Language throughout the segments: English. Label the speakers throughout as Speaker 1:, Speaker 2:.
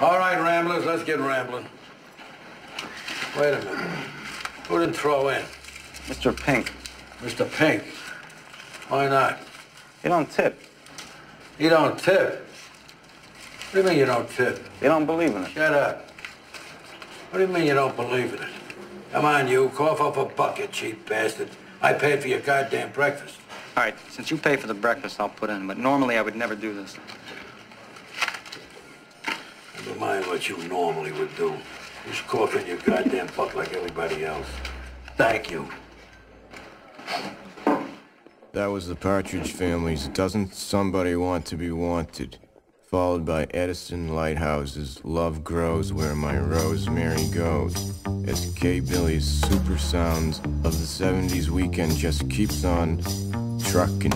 Speaker 1: All right, Ramblers, let's get rambling. Wait a minute. Who didn't throw in?
Speaker 2: Mr. Pink.
Speaker 1: Mr. Pink. Why not?
Speaker 2: You don't tip.
Speaker 1: You don't tip? What do you mean you don't tip?
Speaker 2: You don't believe in it.
Speaker 1: Shut up. What do you mean you don't believe in it? Come on, you. Cough up a bucket, cheap bastard. I paid for your goddamn breakfast.
Speaker 2: All right, since you pay for the breakfast, I'll put in. But normally I would never do this.
Speaker 1: Never mind what you normally would do. Just cough in your goddamn buck like everybody else. Thank you.
Speaker 3: That was the Partridge Family's Doesn't Somebody Want to Be Wanted, followed by Edison Lighthouse's Love Grows Where My Rosemary Goes, as K. Billy's super sounds of the 70s weekend just keeps on trucking.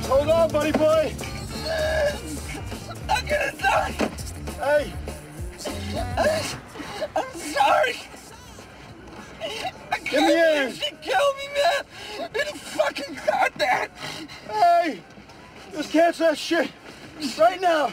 Speaker 4: Hold on, buddy boy.
Speaker 5: I'm gonna die.
Speaker 4: Hey.
Speaker 5: I'm sorry. I
Speaker 4: Give me
Speaker 5: can't
Speaker 4: in.
Speaker 5: believe she killed me, man. Who the fucking got that?
Speaker 4: Hey. Let's cancel that shit right now.